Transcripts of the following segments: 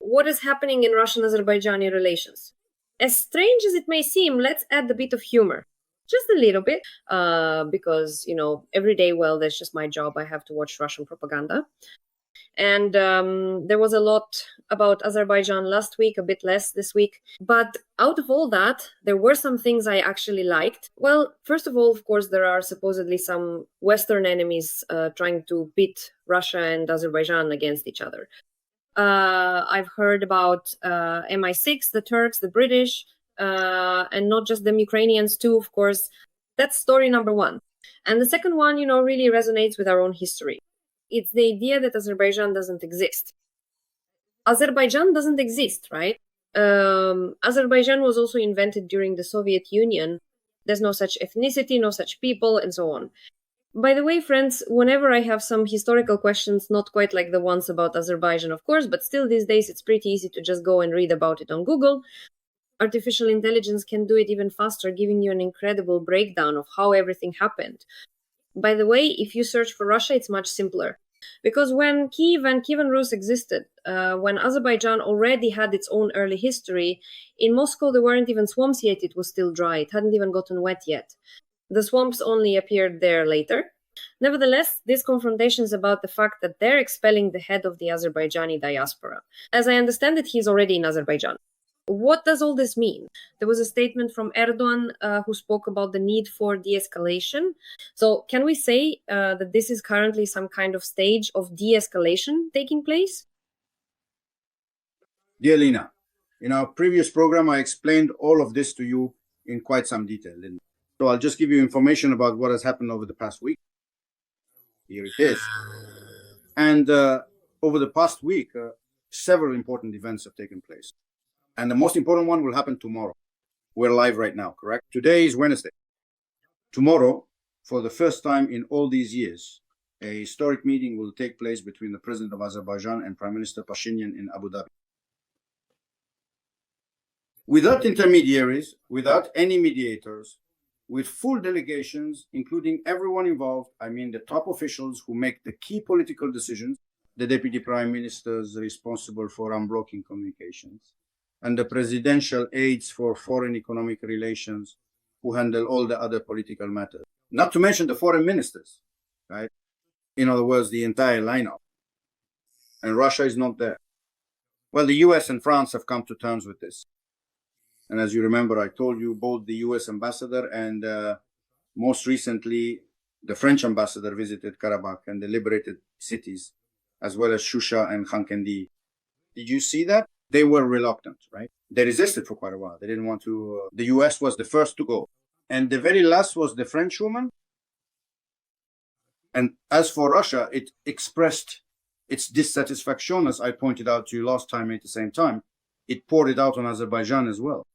what is happening in Russian-Azerbaijani relations. As strange as it may seem, let's add a bit of humor. Just a little bit, because, every day, well, that's just my job. I have to watch Russian propaganda. And there was a lot about Azerbaijan last week, a bit less this week. But out of all that, there were some things I actually liked. Well, first of all, of course, there are supposedly some Western enemies trying to pit Russia and Azerbaijan against each other. I've heard about MI6, the Turks, the British, and not just them Ukrainians too, of course. That's story number one. And the second one, really resonates with our own history. It's the idea that Azerbaijan doesn't exist. Azerbaijan doesn't exist, right? Azerbaijan was also invented during the Soviet Union. There's no such ethnicity, no such people, and so on. By the way, friends, whenever I have some historical questions, not quite like the ones about Azerbaijan, of course, but still these days it's pretty easy to just go and read about it on Google. Artificial intelligence can do it even faster, giving you an incredible breakdown of how everything happened. By the way, if you search for Russia, it's much simpler. Because when Kiev and Kievan Rus existed, when Azerbaijan already had its own early history, in Moscow there weren't even swamps yet, it was still dry, it hadn't even gotten wet yet. The swamps only appeared there later. Nevertheless, this confrontation is about the fact that they're expelling the head of the Azerbaijani diaspora. As I understand it, he's already in Azerbaijan. What does all this mean? There was a statement from Erdogan who spoke about the need for de-escalation. So can we say that this is currently some kind of stage of de-escalation taking place? Dear Lina, in our previous program, I explained all of this to you in quite some detail. So I'll just give you information about what has happened over the past week. Here it is. And over the past week, several important events have taken place. And the most important one will happen tomorrow. We're live right now, correct? Today is Wednesday. Tomorrow, for the first time in all these years, a historic meeting will take place between the President of Azerbaijan and Prime Minister Pashinyan in Abu Dhabi. Without intermediaries, without any mediators, with full delegations, including everyone involved, I mean the top officials who make the key political decisions, the deputy prime ministers responsible for unblocking communications, and the presidential aides for foreign economic relations who handle all the other political matters. Not to mention the foreign ministers, right? In other words, the entire lineup. And Russia is not there. Well, the US and France have come to terms with this. And as you remember, I told you both the US ambassador and most recently the French ambassador visited Karabakh and the liberated cities, as well as Shusha and Khankendi. Did you see that? They were reluctant, right? They resisted for quite a while. They didn't want to. The US was the first to go. And the very last was the French woman. And as for Russia, it expressed its dissatisfaction, as I pointed out to you last time at the same time. It poured it out on Azerbaijan as well.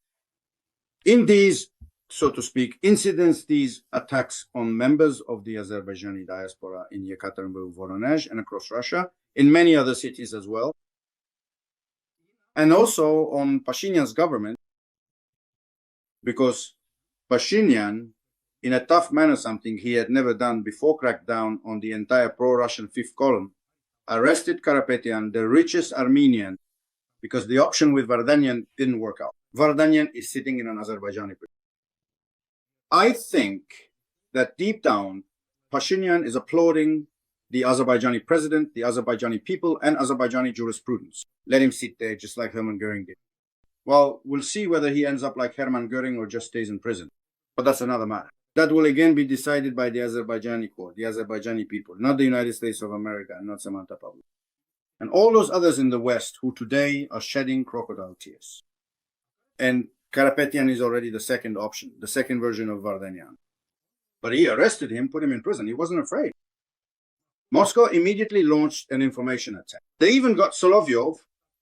In these, so to speak, incidents, these attacks on members of the Azerbaijani diaspora in Yekaterinburg, Voronezh, and across Russia, in many other cities as well, and also on Pashinyan's government, because Pashinyan, in a tough manner, something he had never done before, cracked down on the entire pro-Russian fifth column, arrested Karapetyan, the richest Armenian, because the option with Vardanyan didn't work out. Vardanyan is sitting in an Azerbaijani prison. I think that deep down, Pashinyan is applauding the Azerbaijani president, the Azerbaijani people, and Azerbaijani jurisprudence. Let him sit there just like Hermann Goering did. Well, we'll see whether he ends up like Hermann Goering or just stays in prison. But that's another matter. That will again be decided by the Azerbaijani court, the Azerbaijani people, not the United States of America and not Samantha Pavlov. And all those others in the West who today are shedding crocodile tears. And Karapetyan is already the second option, the second version of Vardanyan. But he arrested him, put him in prison. He wasn't afraid. Moscow immediately launched an information attack. They even got Solovyov,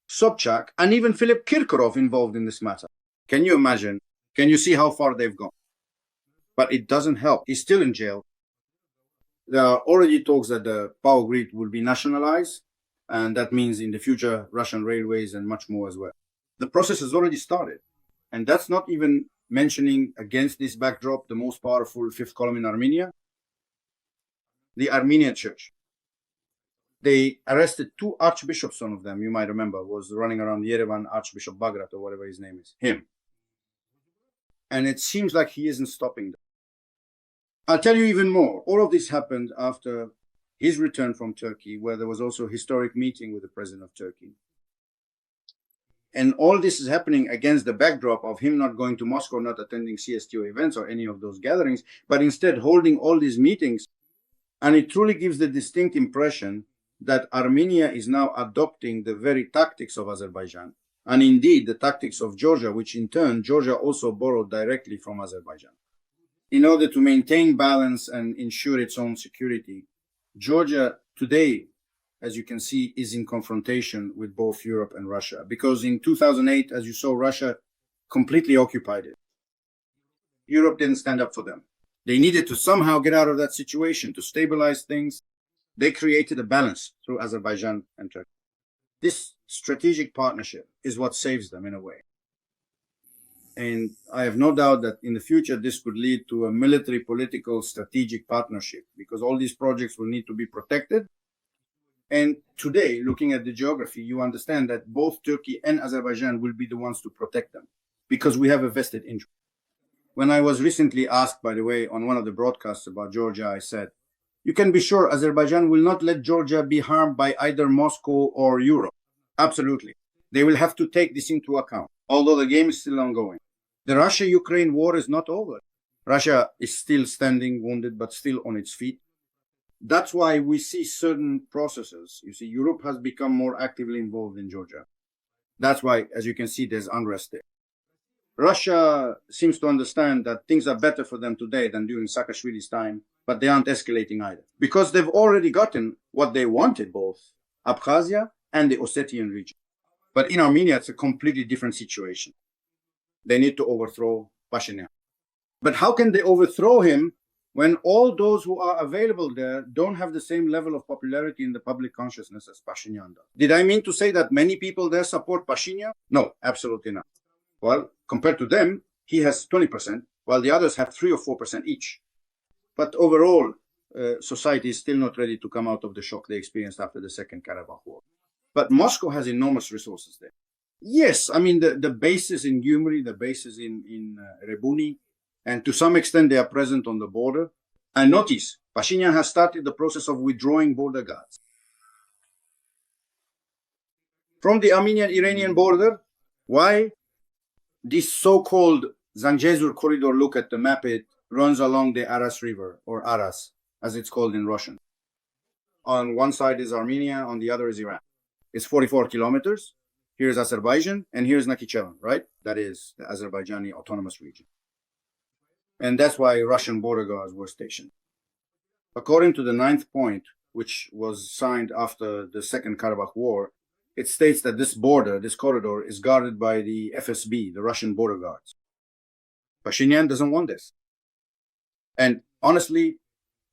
Sobchak, and even Philip Kirkorov involved in this matter. Can you imagine? Can you see how far they've gone? But it doesn't help. He's still in jail. There are already talks that the power grid will be nationalized, and that means in the future, Russian railways and much more as well. The process has already started. And that's not even mentioning, against this backdrop, the most powerful fifth column in Armenia, the Armenian church. they arrested two archbishops, one of them, you might remember, was running around Yerevan, Archbishop Bagrat or whatever his name is, him. And it seems like he isn't stopping them. I'll tell you even more. All of this happened after his return from Turkey, where there was also a historic meeting with the president of Turkey. And all this is happening against the backdrop of him not going to Moscow, not attending CSTO events or any of those gatherings, but instead holding all these meetings. And it truly gives the distinct impression that Armenia is now adopting the very tactics of Azerbaijan, and indeed the tactics of Georgia, which in turn Georgia also borrowed directly from Azerbaijan. In order to maintain balance and ensure its own security, Georgia today, as you can see, is in confrontation with both Europe and Russia. Because in 2008, as you saw, Russia completely occupied it. Europe didn't stand up for them. They needed to somehow get out of that situation, to stabilize things. They created a balance through Azerbaijan and Turkey. This strategic partnership is what saves them in a way. And I have no doubt that in the future, this could lead to a military, political, strategic partnership, because all these projects will need to be protected. And today, looking at the geography, you understand that both Turkey and Azerbaijan will be the ones to protect them, because we have a vested interest. When I was recently asked, by the way, on one of the broadcasts about Georgia, I said, you can be sure Azerbaijan will not let Georgia be harmed by either Moscow or Europe. Absolutely. They will have to take this into account, although the game is still ongoing. The Russia-Ukraine war is not over. Russia is still standing wounded, but still on its feet. That's why we see certain processes. You see, Europe has become more actively involved in Georgia. That's why, as you can see, there's unrest there. Russia seems to understand that things are better for them today than during Saakashvili's time, but they aren't escalating either, because they've already gotten what they wanted, both Abkhazia and the Ossetian region. But in Armenia, it's a completely different situation. They need to overthrow Pashinyan. But how can they overthrow him when all those who are available there don't have the same level of popularity in the public consciousness as Pashinyan does? Did I mean to say that many people there support Pashinyan? No, absolutely not. Well, compared to them, he has 20%, while the others have 3 or 4% each. But overall, society is still not ready to come out of the shock they experienced after the Second Karabakh War. But Moscow has enormous resources there. Yes, I mean, the bases in Gyumri, the bases in Rebuni, and to some extent they are present on the border. And notice, Pashinyan has started the process of withdrawing border guards from the Armenian-Iranian border. Why? This so-called Zangezur corridor, look at the map, it runs along the Aras River, or Aras, as it's called in Russian. On one side is Armenia, on the other is Iran. It's 44 kilometers. Here's Azerbaijan, and here's Nakhichevan, right? That is the Azerbaijani autonomous region. And that's why Russian border guards were stationed. According to the 9th point, which was signed after the Second Karabakh War, it states that this border, this corridor, is guarded by the FSB, the Russian border guards. Pashinyan doesn't want this. And honestly,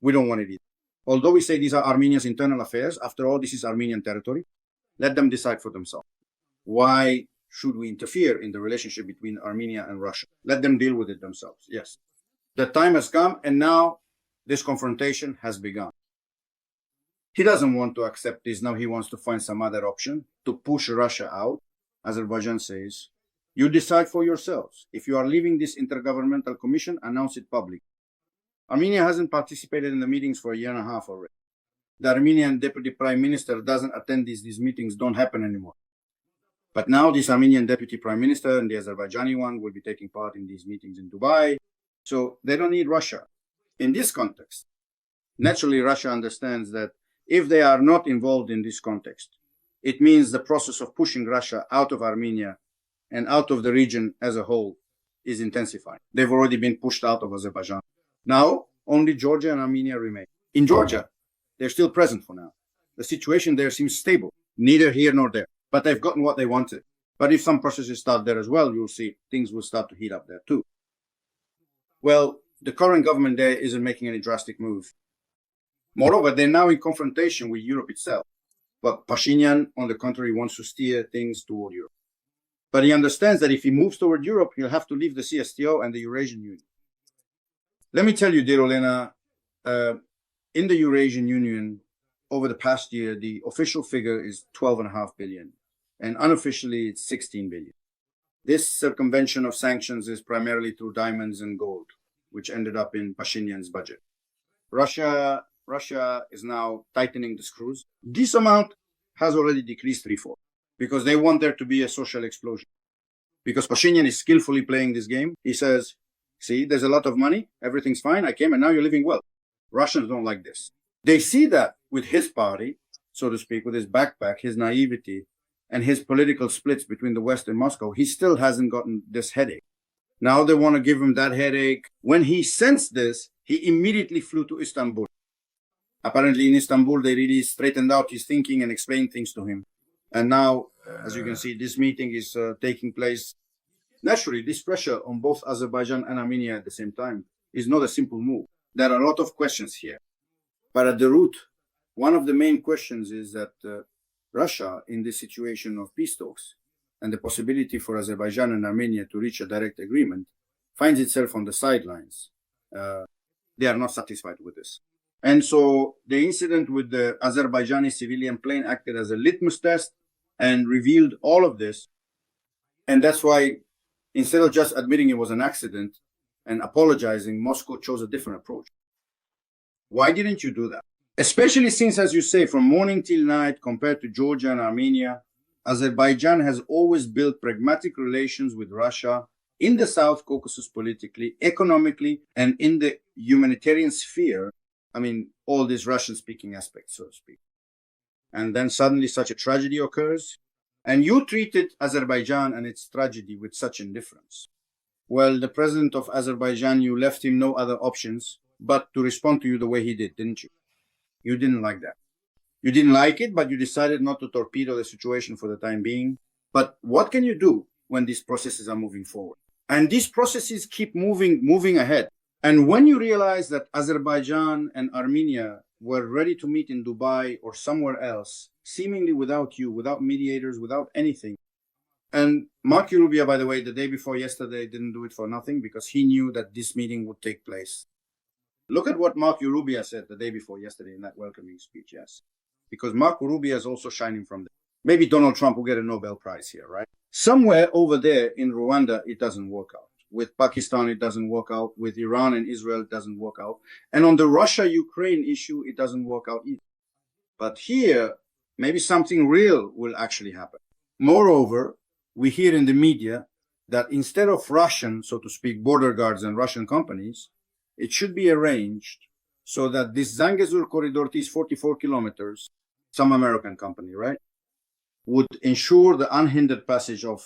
we don't want it either. Although we say these are Armenia's internal affairs, after all, this is Armenian territory. Let them decide for themselves. Why should we interfere in the relationship between Armenia and Russia? Let them deal with it themselves, yes. The time has come, and now this confrontation has begun. He doesn't want to accept this. Now he wants to find some other option to push Russia out. Azerbaijan says, you decide for yourselves. If you are leaving this intergovernmental commission, announce it publicly. Armenia hasn't participated in the meetings for a year and a half already. The Armenian deputy prime minister doesn't attend these meetings, don't happen anymore. But now this Armenian deputy prime minister and the Azerbaijani one will be taking part in these meetings in Dubai. So they don't need Russia. In this context, naturally, Russia understands that if they are not involved in this context, it means the process of pushing Russia out of Armenia and out of the region as a whole is intensifying. They've already been pushed out of Azerbaijan. Now, only Georgia and Armenia remain. In Georgia, they're still present for now. The situation there seems stable, neither here nor there. But they've gotten what they wanted. But if some processes start there as well, you'll see things will start to heat up there too. Well, the current government there isn't making any drastic move. Moreover, they're now in confrontation with Europe itself. But Pashinyan, on the contrary, wants to steer things toward Europe. But he understands that if he moves toward Europe, he'll have to leave the CSTO and the Eurasian Union. Let me tell you, dear Olena, in the Eurasian Union, over the past year, the official figure is 12.5 billion, and unofficially it's 16 billion. This circumvention of sanctions is primarily through diamonds and gold, which ended up in Pashinyan's budget. Russia is now tightening the screws. This amount has already decreased threefold because they want there to be a social explosion. Because Pashinyan is skillfully playing this game. He says, see, there's a lot of money, everything's fine, I came and now you're living well. Russians don't like this. They see that with his party, so to speak, with his backpack, his naivety, and his political splits between the West and Moscow, he still hasn't gotten this headache. Now they want to give him that headache. When he sensed this, he immediately flew to Istanbul. Apparently in Istanbul, they really straightened out his thinking and explained things to him. And now, as you can see, this meeting is taking place. Naturally, this pressure on both Azerbaijan and Armenia at the same time is not a simple move. There are a lot of questions here. But at the root, one of the main questions is that Russia, in this situation of peace talks and the possibility for Azerbaijan and Armenia to reach a direct agreement, finds itself on the sidelines. They are not satisfied with this. And so the incident with the Azerbaijani civilian plane acted as a litmus test and revealed all of this. And that's why, instead of just admitting it was an accident and apologizing, Moscow chose a different approach. Why didn't you do that? Especially since, as you say, from morning till night, compared to Georgia and Armenia, Azerbaijan has always built pragmatic relations with Russia in the South Caucasus politically, economically, and in the humanitarian sphere. I mean, all these Russian-speaking aspects, so to speak. And then suddenly such a tragedy occurs, and you treated Azerbaijan and its tragedy with such indifference. Well, the president of Azerbaijan, you left him no other options but to respond to you the way he did, didn't you? You didn't like that. You didn't like it, but you decided not to torpedo the situation for the time being. But what can you do when these processes are moving forward? And these processes keep moving ahead. And when you realize that Azerbaijan and Armenia were ready to meet in Dubai or somewhere else, seemingly without you, without mediators, without anything. And Mark Rubio, by the way, the day before yesterday didn't do it for nothing because he knew that this meeting would take place. Look at what Mark Rubio said the day before yesterday in that welcoming speech, yes. Because Mark Rubio is also shining from there. Maybe Donald Trump will get a Nobel Prize here, right? Somewhere over there in Rwanda, it doesn't work out. With Pakistan, it doesn't work out. With Iran and Israel, it doesn't work out. And on the Russia-Ukraine issue, it doesn't work out either. But here, maybe something real will actually happen. Moreover, we hear in the media that instead of Russian, so to speak, border guards and Russian companies, it should be arranged so that this Zangezur corridor, these 44 kilometers, some American company, right, would ensure the unhindered passage of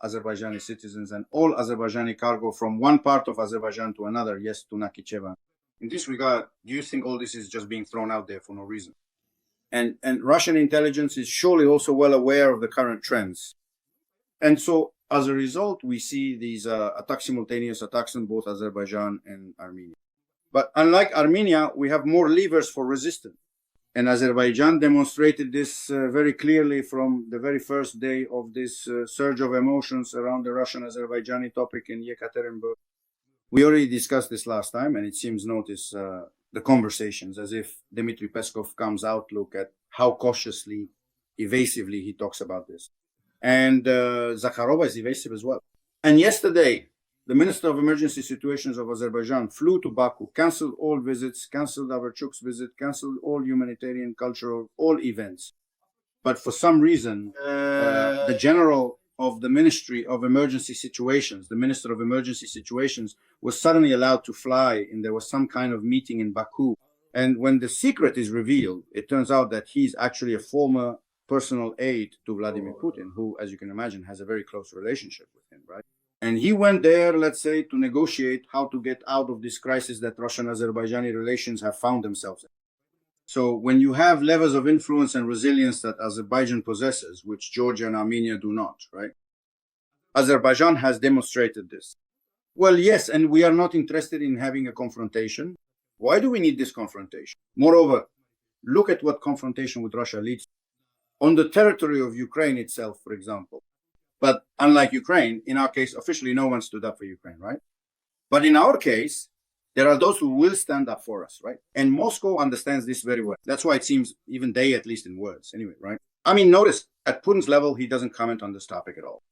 Azerbaijani citizens and all Azerbaijani cargo from one part of Azerbaijan to another, yes, to Nakhichevan. In this regard, do you think all this is just being thrown out there for no reason? And Russian intelligence is surely also well aware of the current trends. And so, as a result, we see these simultaneous attacks on both Azerbaijan and Armenia. But unlike Armenia, we have more levers for resistance. And Azerbaijan demonstrated this very clearly from the very first day of this surge of emotions around the Russian-Azerbaijani topic in Yekaterinburg. We already discussed this last time, and it seems notice the conversations as if Dmitry Peskov comes out, look at how cautiously, evasively he talks about this. And Zakharova is evasive as well. And yesterday, the Minister of Emergency Situations of Azerbaijan flew to Baku, cancelled all visits, cancelled Averchuk's visit, cancelled all humanitarian, cultural, all events. But for some reason, the general of the Ministry of Emergency Situations, the Minister of Emergency Situations, was suddenly allowed to fly, and there was some kind of meeting in Baku. And when the secret is revealed, it turns out that he's actually a former personal aide to Vladimir Putin, who, as you can imagine, has a very close relationship with him, right? And he went there, let's say, to negotiate how to get out of this crisis that Russian-Azerbaijani relations have found themselves in. So when you have levels of influence and resilience that Azerbaijan possesses, which Georgia and Armenia do not, right? Azerbaijan has demonstrated this. Well, yes, and we are not interested in having a confrontation. Why do we need this confrontation? Moreover, look at what confrontation with Russia leads to. On the territory of Ukraine itself, for example. But unlike Ukraine, in our case, officially no one stood up for Ukraine, right? But in our case, There are those who will stand up for us, right? And Moscow understands this very well. That's why it seems even they, at least in words, anyway, right? I mean, notice at Putin's level, he doesn't comment on this topic at all.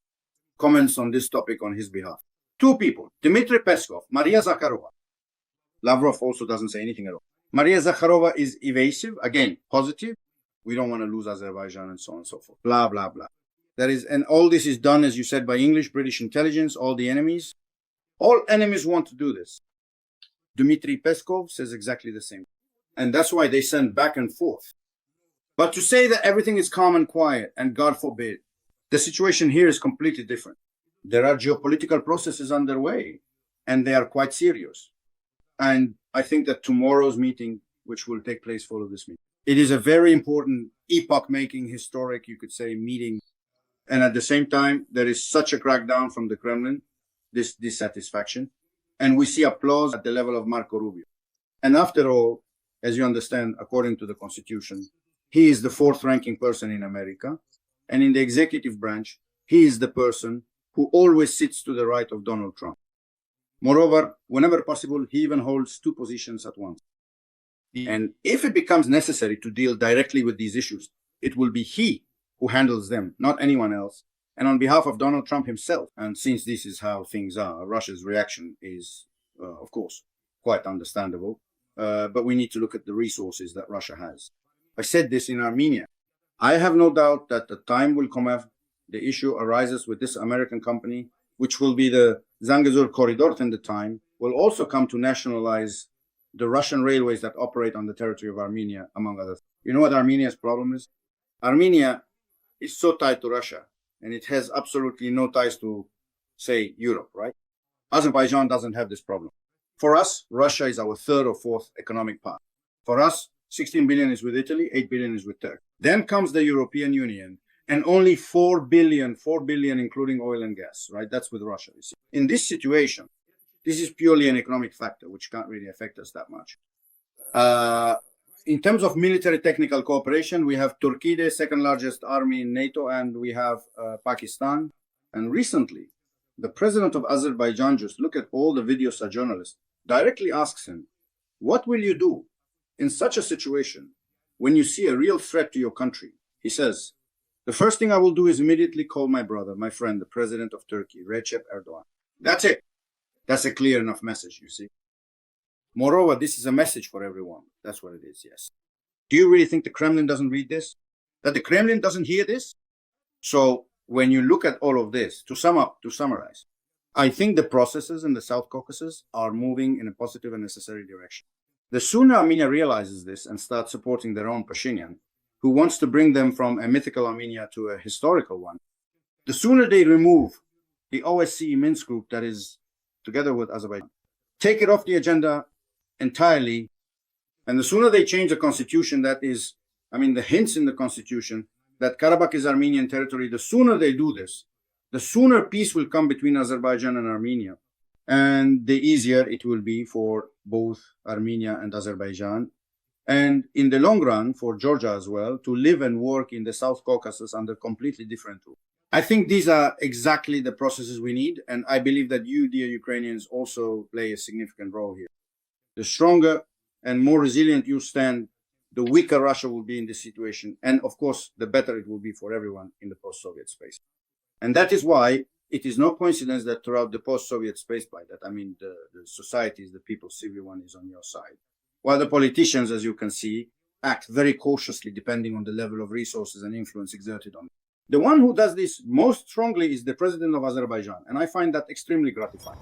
Comments on this topic on his behalf. Two people, Dmitry Peskov, Maria Zakharova. Lavrov also doesn't say anything at all. Maria Zakharova is evasive, again, positive. We don't want to lose Azerbaijan and so on and so forth. Blah, blah, blah. That is, and all this is done, as you said, by English, British intelligence, all the enemies. All enemies want to do this. Dmitry Peskov says exactly the same. And that's why they send back and forth. But to say that everything is calm and quiet, and God forbid, the situation here is completely different. There are geopolitical processes underway, and they are quite serious. And I think that tomorrow's meeting, which will take place following this meeting, it is a very important epoch-making, historic, you could say, meeting. And at the same time, there is such a crackdown from the Kremlin, this dissatisfaction. And we see applause at the level of Marco Rubio. And after all, as you understand, according to the Constitution, he is the fourth-ranking person in America. And in the executive branch, he is the person who always sits to the right of Donald Trump. Moreover, whenever possible, he even holds two positions at once. And if it becomes necessary to deal directly with these issues, it will be he who handles them, not anyone else. And on behalf of Donald Trump himself, and since this is how things are, Russia's reaction is, of course, quite understandable. But we need to look at the resources that Russia has. I said this in Armenia. I have no doubt that the time will come after the issue arises with this American company, which will be the Zangezur corridor in the time, will also come to nationalize the Russian railways that operate on the territory of Armenia, among others. You know what Armenia's problem is? Armenia is so tied to Russia, and it has absolutely no ties to, say, Europe, right? Azerbaijan doesn't have this problem. For us, Russia is our third or fourth economic partner. For us, 16 billion is with Italy, 8 billion is with Turkey. Then comes the European Union, and only 4 billion including oil and gas, right? That's with Russia. You see. In this situation, this is purely an economic factor, which can't really affect us that much. In terms of military technical cooperation, we have Turkey, the second largest army in NATO, and we have Pakistan. And recently, the president of Azerbaijan, just look at all the videos a journalist, directly asks him, what will you do in such a situation when you see a real threat to your country? He says, the first thing I will do is immediately call my brother, my friend, the president of Turkey, Recep Erdogan. That's it. That's a clear enough message, you see. Moreover, this is a message for everyone. That's what it is, yes. Do you really think the Kremlin doesn't read this? That the Kremlin doesn't hear this? So when you look at all of this, to sum up, to summarize, I think the processes in the South Caucasus are moving in a positive and necessary direction. The sooner Armenia realizes this and starts supporting their own Pashinyan, who wants to bring them from a mythical Armenia to a historical one, the sooner they remove the OSCE Minsk group that is together with Azerbaijan, take it off the agenda entirely, and the sooner they change the constitution, that is, the hints in the constitution that Karabakh is Armenian territory, the sooner they do this, the sooner peace will come between Azerbaijan and Armenia, and the easier it will be for both Armenia and Azerbaijan, and in the long run for Georgia as well, to live and work in the South Caucasus under completely different rules. I think these are exactly the processes we need, and I believe that you, dear Ukrainians, also play a significant role here. The stronger and more resilient you stand, the weaker Russia will be in this situation. And of course, the better it will be for everyone in the post-Soviet space. And that is why it is no coincidence that throughout the post-Soviet space, by that, the societies, the people, everyone is on your side. While the politicians, as you can see, act very cautiously depending on the level of resources and influence exerted on them. The one who does this most strongly is the president of Azerbaijan. And I find that extremely gratifying.